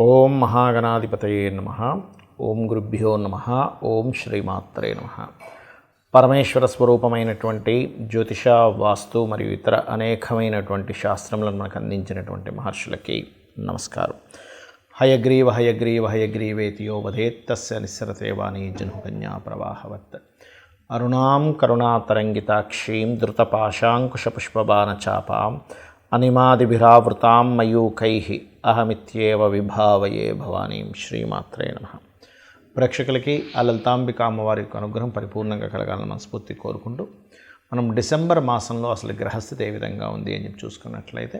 ఓం మహాగణాధిపతయే నమః. ఓం గురుభ్యో నమః. ఓం శ్రీమాత్రే నమః. పరమేశ్వర స్వరూపమైనటువంటి జ్యోతిష, వాస్తు మరియు ఇతర అనేకమైనటువంటి శాస్త్రములను మనకు అందించినటువంటి మహర్షులకి నమస్కారం. హయగ్రీవ హయగ్రీవ హయగ్రీవేతియో వదేత్ తస్య నిస్సరతే వాణీ జన్మకన్యా ప్రవాహవత్. అరుణాం కరుణాతరంగితాక్షీం ధృతపాశాంకుశపుష్పబాణచాపాం అనిమాదిభిరావృతాం మయూకైః అహమిత్యేవ విభావయే భవానీం. శ్రీమాత్రే నమః. ప్రేక్షకులకి ఆ లలితాంబిక అమ్మవారి యొక్క అనుగ్రహం పరిపూర్ణంగా కలగాలని మనస్ఫూర్తి కోరుకుంటూ మనం డిసెంబర్ మాసంలో అసలు గ్రహస్థితి ఏ విధంగా ఉంది అని చెప్పి చూసుకున్నట్లయితే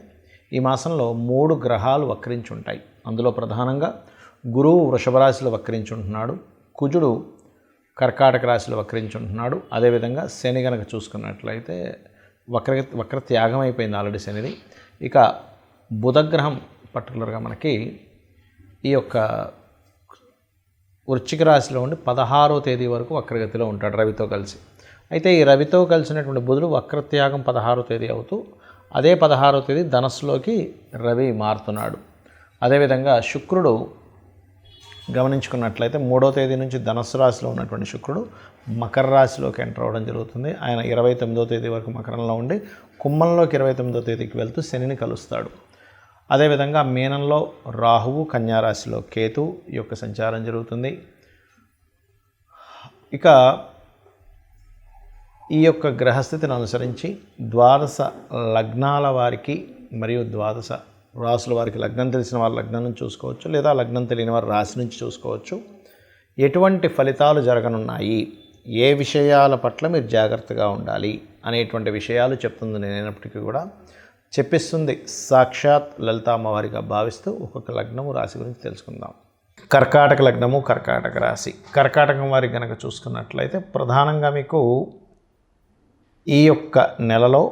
ఈ మాసంలో 3 గ్రహాలు వక్రించి ఉంటాయి. అందులో ప్రధానంగా గురువు వృషభ రాశిలో వక్రించి ఉంటున్నాడు, కుజుడు కర్కాటక రాశిలో వక్రించి ఉంటున్నాడు. అదేవిధంగా శని కనుక చూసుకున్నట్లయితే వక్ర త్యాగం అయిపోయింది ఆల్రెడీ శనిది. ఇక బుధగ్రహం పర్టికులర్గా మనకి ఈ యొక్క వృశ్చిక రాశిలో ఉండి 16వ తేదీ వరకు వక్రగతిలో ఉంటాడు రవితో కలిసి. అయితే ఈ రవితో కలిసినటువంటి బుధుడు వక్రత్యాగం 16వ తేదీ అవుతూ అదే 16వ తేదీ ధనస్సులోకి రవి మారుతున్నాడు. అదేవిధంగా శుక్రుడు గమనించుకున్నట్లయితే 3వ తేదీ నుంచి ధనస్సు రాశిలో ఉన్నటువంటి శుక్రుడు మకర రాశిలోకి ఎంటర్ అవ్వడం జరుగుతుంది. ఆయన 29వ తేదీ వరకు మకరంలో ఉండి కుంభంలోకి 29వ తేదీకి వెళ్తూ శనిని కలుస్తాడు. అదేవిధంగా మీనంలో రాహువు, కన్యారాశిలో కేతు యొక్క సంచారం జరుగుతుంది. ఇక ఈ యొక్క గ్రహస్థితిని అనుసరించి ద్వాదశ లగ్నాల వారికి మరియు ద్వాదశ రాశుల వారికి లగ్నం తెలిసిన వారు లగ్నం నుంచి చూసుకోవచ్చు, లేదా లగ్నం తెలియని వారు రాశి నుంచి చూసుకోవచ్చు. ఎటువంటి ఫలితాలు జరగనున్నాయి, ఏ విషయాల పట్ల మీరు జాగ్రత్తగా ఉండాలి అనేటువంటి విషయాలు చెప్తుంది. నేనైనప్పటికీ కూడా చెప్పిస్తుంది సాక్షాత్ లలిత అమ్మవారిగా భావిస్తూ ఒక్కొక్క లగ్నము రాశి గురించి తెలుసుకుందాం. కర్కాటక లగ్నము, కర్కాటక రాశి. కర్కాటకం వారికి కనుక చూసుకున్నట్లయితే ప్రధానంగా మీకు ఈ యొక్క నెలలో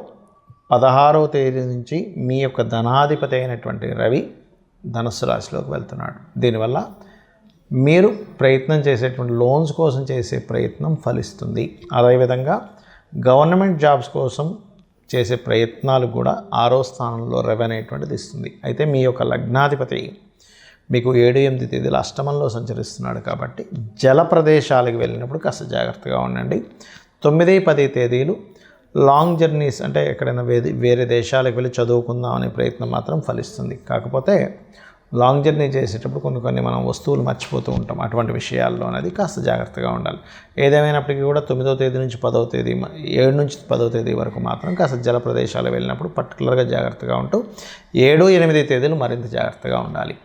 16వ తేదీ నుంచి మీ యొక్క ధనాధిపతి అయినటువంటి రవి ధనుస్సు రాశిలోకి వెళ్తున్నాడు. దీనివల్ల మీరు ప్రయత్నం చేసేటువంటి లోన్స్ కోసం చేసే ప్రయత్నం ఫలిస్తుంది. అదేవిధంగా గవర్నమెంట్ జాబ్స్ కోసం చేసే ప్రయత్నాలు కూడా 6వ స్థానంలో రవి అనేటువంటిది ఇస్తుంది. అయితే మీ యొక్క లగ్నాధిపతి మీకు 7, 8 తేదీలు అష్టమంలో సంచరిస్తున్నాడు కాబట్టి జల ప్రదేశాలకు వెళ్ళినప్పుడు కాస్త జాగ్రత్తగా ఉండండి. 9, 10 తేదీలు లాంగ్ జర్నీస్ అంటే ఎక్కడైనా వేరే దేశాలకు వెళ్ళి చదువుకుందాం అనే ప్రయత్నం మాత్రం ఫలిస్తుంది. కాకపోతే లాంగ్ జర్నీ చేసేటప్పుడు కొన్ని మనం వస్తువులు మర్చిపోతూ ఉంటాం. అటువంటి విషయాల్లో అనేది కాస్త జాగ్రత్తగా ఉండాలి. ఏదేమైనప్పటికీ కూడా 9వ తేదీ నుంచి 10వ తేదీ 7 నుంచి 10వ తేదీ వరకు మాత్రం కాస్త జల ప్రదేశాలు వెళ్ళినప్పుడు పర్టికులర్గా జాగ్రత్తగా ఉంటూ 7, 8 తేదీలు మరింత జాగ్రత్తగా ఉండాలి.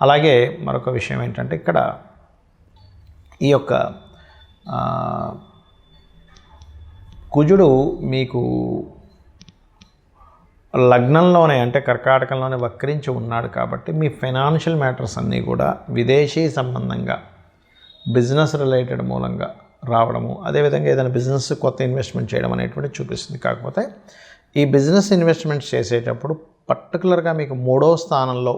అలాగే మరొక విషయం ఏంటంటే ఇక్కడ ఈ యొక్క కుజుడు మీకు లగ్నంలోనే అంటే కర్కాటకంలోనే వక్రించి ఉన్నాడు కాబట్టి మీ ఫైనాన్షియల్ మ్యాటర్స్ అన్నీ కూడా విదేశీ సంబంధంగా బిజినెస్ రిలేటెడ్ మూలంగా రావడము, అదేవిధంగా ఏదైనా బిజినెస్ కొత్త ఇన్వెస్ట్మెంట్ చేయడం అనేటువంటి చూపిస్తుంది. కాకపోతే ఈ బిజినెస్ ఇన్వెస్ట్మెంట్ చేసేటప్పుడు పర్టికులర్గా మీకు 3వ స్థానంలో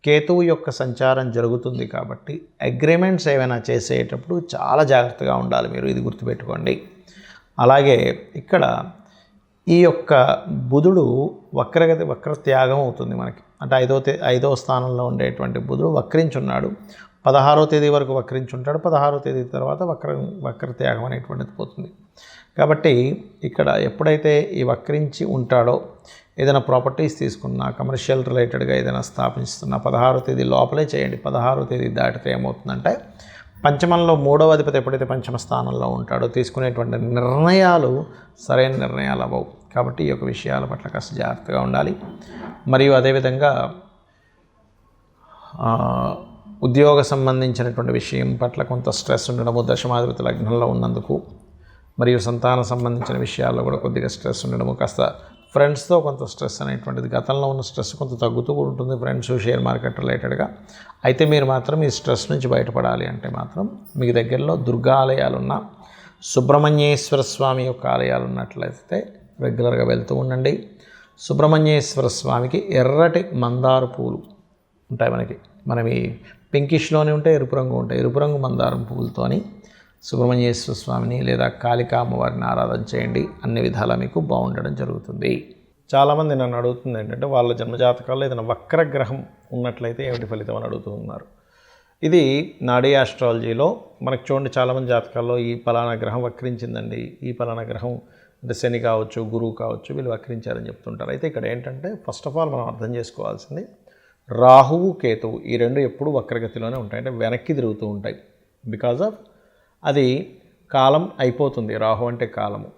కేతువు యొక్క సంచారం జరుగుతుంది కాబట్టి అగ్రిమెంట్స్ ఏమైనా చేసేటప్పుడు చాలా జాగ్రత్తగా ఉండాలి మీరు, ఇది గుర్తుపెట్టుకోండి. అలాగే ఇక్కడ ఈ యొక్క బుధుడు వక్రత్యాగం అవుతుంది మనకి. అంటే 5వ స్థానంలో ఉండేటువంటి బుధుడు వక్రించున్నాడు. 16వ తేదీ వరకు వక్రించుంటాడు. 16వ తేదీ తర్వాత వక్రత్యాగం అనేటువంటిది పోతుంది. కాబట్టి ఇక్కడ ఎప్పుడైతే ఈ వక్రించి ఉంటాడో ఏదైనా ప్రాపర్టీస్ తీసుకున్నా, కమర్షియల్ రిలేటెడ్గా ఏదైనా స్థాపిస్తున్నా 16వ తేదీ లోపలే చేయండి. 16వ తేదీ దాటితే ఏమవుతుందంటే పంచమంలో 3వ అధిపతి ఎప్పుడైతే పంచమ స్థానంలో ఉంటాడో తీసుకునేటువంటి నిర్ణయాలు సరైన నిర్ణయాలు అవ్వవు. కాబట్టి ఈ యొక్క విషయాల పట్ల కాస్త జాగ్రత్తగా ఉండాలి. మరియు అదేవిధంగా ఉద్యోగ సంబంధించినటువంటి విషయం పట్ల కొంత స్ట్రెస్ ఉండడము, దశమాధిపతి లగ్నంలో ఉన్నందుకు, మరియు సంతాన సంబంధించిన విషయాల్లో కూడా కొద్దిగా స్ట్రెస్ ఉండడము, కాస్త ఫ్రెండ్స్తో కొంత స్ట్రెస్ అనేటువంటిది, గతంలో ఉన్న స్ట్రెస్ కొంత తగ్గుతూ ఉంటుంది ఫ్రెండ్స్, షేర్ మార్కెట్ రిలేటెడ్గా. అయితే మీరు మాత్రం ఈ స్ట్రెస్ నుంచి బయటపడాలి అంటే మాత్రం మీకు దగ్గరలో దుర్గా ఆలయాలున్న, సుబ్రహ్మణ్యేశ్వర స్వామి యొక్క ఆలయాలు ఉన్నట్లయితే రెగ్యులర్గా వెళ్తూ ఉండండి. సుబ్రహ్మణ్యేశ్వర స్వామికి ఎర్రటి మందార పూలు ఉంటాయి మనం ఈ పింకిష్లోనే ఉంటాయి, ఎరుపు రంగు ఉంటాయి. ఎరుపు రంగు మందారం పూలతోని సుబ్రహ్మణ్యేశ్వర స్వామిని లేదా కాళికా అమ్మవారిని ఆరాధన చేయండి. అన్ని విధాలా మీకు బాగుండడం జరుగుతుంది. చాలామంది నన్ను అడుగుతుంది ఏంటంటే వాళ్ళ జన్మజాతకాల్లో ఏదైనా వక్రగ్రహం ఉన్నట్లయితే ఏమిటి ఫలితం అని అడుగుతున్నారు. ఇది నాడీ ఆస్ట్రాలజీలో మనకు చూడండి, చాలామంది జాతకాల్లో ఈ పలానా గ్రహం వక్రించిందండి, ఈ పలానా గ్రహం అంటే శని కావచ్చు, గురువు కావచ్చు, వీళ్ళు వక్రించారని చెప్తుంటారు. అయితే ఇక్కడ ఏంటంటే ఫస్ట్ ఆఫ్ ఆల్ మనం అర్థం చేసుకోవాల్సింది, రాహువు కేతువు ఈ రెండు ఎప్పుడు వక్రగతిలోనే ఉంటాయి, అంటే వెనక్కి తిరుగుతూ ఉంటాయి. బికాజ్ ఆఫ్ అది కాలం అయిపోతుంది. రాహు అంటే కాలము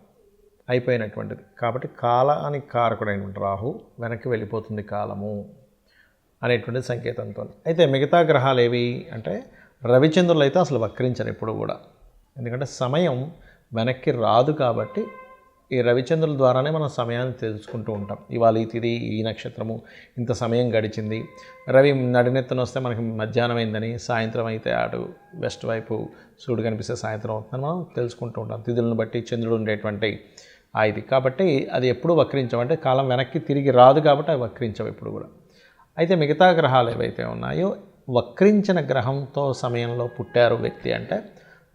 అయిపోయినటువంటిది కాబట్టి కాలానికి కారకుడైనటువంటి రాహు వెనక్కి వెళ్ళిపోతుంది కాలము అనేటువంటి సంకేతంతో. అయితే మిగతా గ్రహాలు ఏవి అంటే రవిచంద్రులు అయితే అసలు వక్రించరు ఎప్పుడు కూడా, ఎందుకంటే సమయం వెనక్కి రాదు. కాబట్టి ఈ రవిచంద్రుల ద్వారానే మనం సమయాన్ని తెలుసుకుంటూ ఉంటాం. ఇవాళ ఈ తిది, ఈ నక్షత్రము, ఇంత సమయం గడిచింది. రవి నడినెత్తున వస్తే మనకి మధ్యాహ్నం అయిందని, సాయంత్రం అయితే అటు వెస్ట్ వైపు సూర్యుడు కనిపిస్తే సాయంత్రం అవుతుందని మనం తెలుసుకుంటూ ఉంటాం. తిథులను బట్టి చంద్రుడు ఉండేటువంటి ఇది. కాబట్టి అది ఎప్పుడు వక్రించమంటే కాలం వెనక్కి తిరిగి రాదు కాబట్టి అవి వక్రించవు ఎప్పుడు కూడా. అయితే మిగతా గ్రహాలు ఏవైతే ఉన్నాయో, వక్రించిన గ్రహంతో సమయంలో పుట్టారు వ్యక్తి అంటే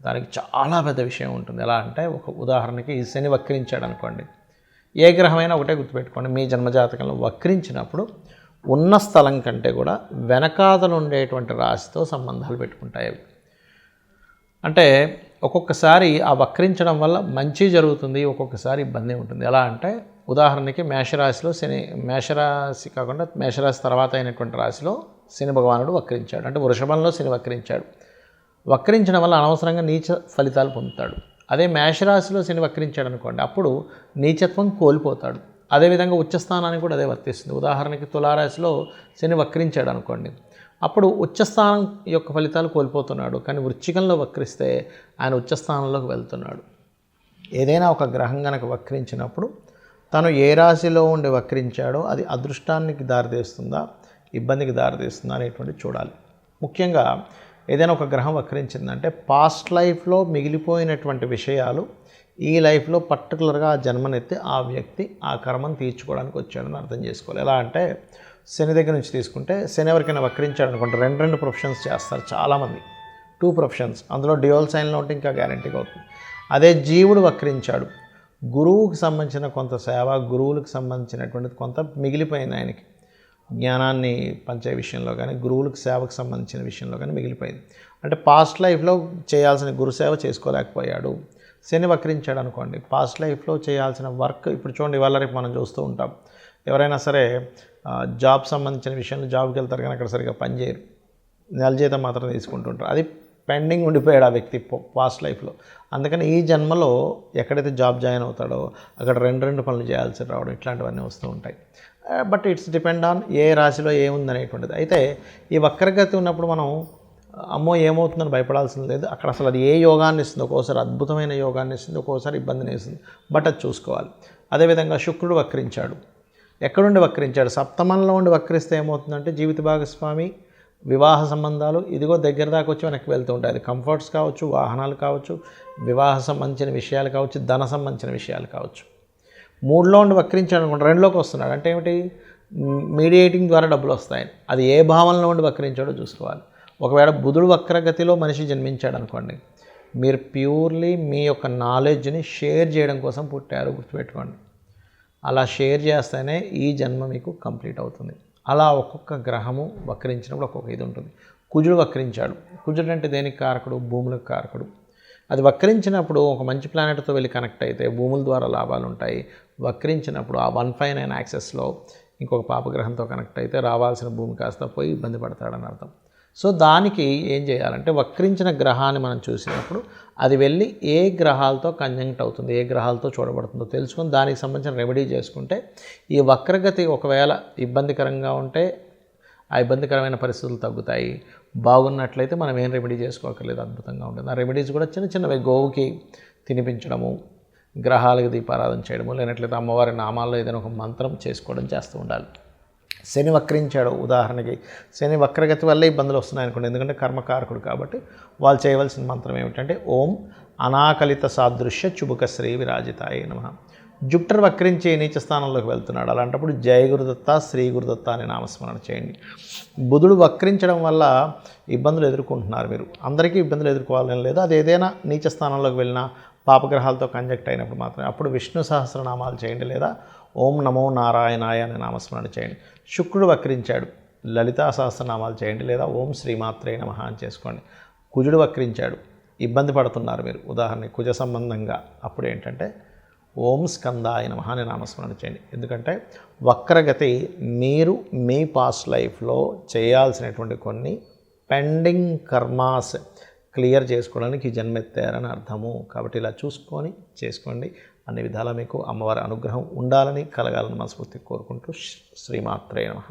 దానికి చాలా పెద్ద విషయం ఉంటుంది. ఎలా అంటే ఒక ఉదాహరణకి శని వక్రించాడు అనుకోండి, ఏ గ్రహమైనా ఒకటే గుర్తుపెట్టుకోండి, మీ జన్మజాతకంలో వక్రించినప్పుడు ఉన్న స్థలం కంటే కూడా వెనకాతలు ఉండేటువంటి రాశితో సంబంధాలు పెట్టుకుంటాయి అవి. అంటే ఒక్కొక్కసారి ఆ వక్రించడం వల్ల మంచి జరుగుతుంది, ఒక్కొక్కసారి ఇబ్బంది ఉంటుంది. ఎలా అంటే ఉదాహరణకి మేషరాశిలో శని, మేషరాశి కాకుండా మేషరాశి తర్వాత అయినటువంటి రాశిలో శని భగవానుడు వక్రించాడు, అంటే వృషభంలో శని వక్రించాడు. వక్రించడం వల్ల అనవసరంగా నీచ ఫలితాలు పొందుతాడు. అదే మేషరాశిలో శని వక్రించాడు అనుకోండి, అప్పుడు నీచత్వం కోల్పోతాడు. అదేవిధంగా ఉచ్చస్థానానికి కూడా అదే వర్తిస్తుంది. ఉదాహరణకి తులారాశిలో శని వక్రించాడు అనుకోండి, అప్పుడు ఉచ్చస్థానం యొక్క ఫలితాలు కోల్పోతున్నాడు. కానీ వృశ్చికంలో వక్రిస్తే ఆయన ఉచ్చస్థానంలోకి వెళ్తున్నాడు. ఏదైనా ఒక గ్రహం కనుక వక్రించినప్పుడు తను ఏ రాశిలో ఉండి వక్రించాడో అది అదృష్టానికి దారితీస్తుందా, ఇబ్బందికి దారితీస్తుందా అనేటువంటి చూడాలి. ముఖ్యంగా ఏదైనా ఒక గ్రహం వక్రించిందంటే పాస్ట్ లైఫ్లో మిగిలిపోయినటువంటి విషయాలు ఈ లైఫ్లో పర్టికులర్గా ఆ జన్మనెత్తి ఆ వ్యక్తి ఆ కర్మను తీర్చుకోవడానికి వచ్చాడని అర్థం చేసుకోవాలి. ఎలా అంటే శని దగ్గర నుంచి తీసుకుంటే, శని ఎవరికైనా వక్రించాడు అనుకుంటే రెండు ప్రొఫెషన్స్ చేస్తారు చాలామంది, 2 ప్రొఫెషన్స్, అందులో డ్యూయల్ సైన్లో ఉంటే ఇంకా గ్యారంటీగా అవుతుంది. అదే జీవుడు వక్రించాడు, గురువుకి సంబంధించిన కొంత సేవ, గురువులకు సంబంధించినటువంటిది కొంత మిగిలిపోయింది ఆయనకి, జ్ఞానాన్ని పంచే విషయంలో కానీ గురువులకు సేవకు సంబంధించిన విషయంలో కానీ మిగిలిపోయింది. అంటే పాస్ట్ లైఫ్లో చేయాల్సిన గురుసేవ చేసుకోలేకపోయాడు. శని వక్రించాడు అనుకోండి, పాస్ట్ లైఫ్లో చేయాల్సిన వర్క్ ఇప్పుడు చూడండి, ఇవాళ రేపు మనం చూస్తూ ఉంటాం, ఎవరైనా సరే జాబ్ సంబంధించిన విషయంలో జాబ్కి వెళ్తారు కానీ అక్కడ సరిగ్గా పనిచేయరు, నెల జీతం మాత్రం తీసుకుంటుంటారు. అది పెండింగ్ ఉండిపోయాడు ఆ వ్యక్తి పాస్ట్ లైఫ్లో. అందుకని ఈ జన్మలో ఎక్కడైతే జాబ్ జాయిన్ అవుతాడో అక్కడ రెండు పనులు చేయాల్సి రావడం, ఇట్లాంటివన్నీ వస్తూ ఉంటాయి. But it's depend on a రాశిలో ఏముందనేటువంటిది. అయితే ఈ వక్రగతి ఉన్నప్పుడు మనం అమ్మో ఏమవుతుందని భయపడాల్సింది లేదు. అక్కడ అసలు అది ఏ యోగాన్ని ఇస్తుంది, ఒక్కోసారి అద్భుతమైన యోగాన్ని ఇస్తుంది, ఒక్కోసారి ఇబ్బందిని ఇస్తుంది. బట్ అది చూసుకోవాలి. అదేవిధంగా శుక్రుడు వక్రించాడు, ఎక్కడుండి వక్రించాడు, సప్తమంలో ఉండి వక్రిస్తే ఏమవుతుందంటే జీవిత భాగస్వామి, వివాహ సంబంధాలు ఇదిగో దగ్గర దాకా వచ్చి వెనక్కి వెళ్తూ ఉంటాయి. అది కంఫర్ట్స్ కావచ్చు, వాహనాలు కావచ్చు, వివాహ సంబంధించిన విషయాలు కావచ్చు, ధన సంబంధించిన విషయాలు కావచ్చు. 3లో ఉండి వక్రించాడు అనుకోండి, 2లోకి వస్తున్నాడు అంటే ఏమిటి, మీడియేటింగ్ ద్వారా డబ్బులు వస్తాయి. అది ఏ భావనలో ఉండి వక్రించాడో చూసుకోవాలి. ఒకవేళ బుధుడు వక్రగతిలో మనిషి జన్మించాడు అనుకోండి, మీరు ప్యూర్లీ మీ యొక్క నాలెడ్జ్ని షేర్ చేయడం కోసం పుట్టారు, గుర్తుపెట్టుకోండి. అలా షేర్ చేస్తేనే ఈ జన్మ మీకు కంప్లీట్ అవుతుంది. అలా ఒక్కొక్క గ్రహము వక్రించినప్పుడు ఒక్కొక్క ఇది ఉంటుంది. కుజుడు వక్రించాడు, కుజుడు అంటే దేనికి కారకుడు, భూములకు కారకుడు. అది వక్రించినప్పుడు ఒక మంచి ప్లానెట్తో వెళ్ళి కనెక్ట్ అయితే భూముల ద్వారా లాభాలు ఉంటాయి. వక్రించినప్పుడు ఆ 159 యాక్సెస్లో ఇంకొక పాపగ్రహంతో కనెక్ట్ అయితే రావాల్సిన భూమి కాస్త పోయి ఇబ్బంది పడతాడని అర్థం. సో దానికి ఏం చేయాలంటే వక్రించిన గ్రహాన్ని మనం చూసినప్పుడు అది వెళ్ళి ఏ గ్రహాలతో కంజంక్ట్ అవుతుంది, ఏ గ్రహాలతో చూడబడుతుందో తెలుసుకొని దానికి సంబంధించిన రెమెడీ చేసుకుంటే ఈ వక్రగతి ఒకవేళ ఇబ్బందికరంగా ఉంటే ఆ ఇబ్బందికరమైన పరిస్థితులు తగ్గుతాయి. బాగున్నట్లయితే మనం ఏం రెమెడీ చేసుకోకర్లేదు, అద్భుతంగా ఉంటుంది. ఆ రెమెడీస్ కూడా చిన్న చిన్నవి, గోవుకి తినిపించడము, గ్రహాలకు దీపారాధన చేయడము, లేనట్లయితే అమ్మవారి నామాల్లో ఏదైనా ఒక మంత్రం చేసుకోవడం చేస్తూ ఉండాలి. శని వక్రించాడు ఉదాహరణకి, శని వక్రగతి వల్లే ఇబ్బందులు వస్తున్నాయి అనుకోండి, ఎందుకంటే కర్మకారకుడు కాబట్టి వాళ్ళు చేయవలసిన మంత్రం ఏమిటంటే ఓం అనాకలిత సాదృశ్య చుబుక శ్రీ విరాజితాయ నమః. జుపిటర్ వక్రించి నీచ స్థానంలోకి వెళ్తున్నాడు, అలాంటప్పుడు జయ గురుదత్త, శ్రీ గురుదత్త అనే నామస్మరణ చేయండి. బుధుడు వక్రించడం వల్ల ఇబ్బందులు ఎదుర్కొంటున్నారు మీరు, అందరికీ ఇబ్బందులు ఎదుర్కోవాలని లేదు. అది ఏదైనా నీచ స్థానంలోకి వెళ్ళినా పాపగ్రహాలతో కంజక్ట్ అయినప్పుడు మాత్రమే అప్పుడు విష్ణు సహస్రనామాలు చేయండి, లేదా ఓం నమో నారాయణాయ అనే నామస్మరణ చేయండి. శుక్రుడు వక్రించాడు, లలితా సహస్రనామాలు చేయండి, లేదా ఓం శ్రీమాత్రే నమః అని చేసుకోండి. కుజుడు వక్రించాడు, ఇబ్బంది పడుతున్నారు మీరు, ఉదాహరణకి కుజ సంబంధంగా, అప్పుడు ఏంటంటే ఓం స్కందాయ నమః అనే నామస్మరణ చేయండి. ఎందుకంటే వక్రగతి మీరు మీ పాస్ట్ లైఫ్లో చేయాల్సినటువంటి కొన్ని పెండింగ్ కర్మాస్ క్లియర్ చేసుకోవడానికి జన్మెత్తారని అర్థము. కాబట్టి ఇలా చూసుకొని చేసుకోండి. అన్ని విధాలా మీకు అమ్మవారి అనుగ్రహం ఉండాలని, కలగాలని మనస్ఫూర్తిగా కోరుకుంటూ శ్రీమాత్రే నమః.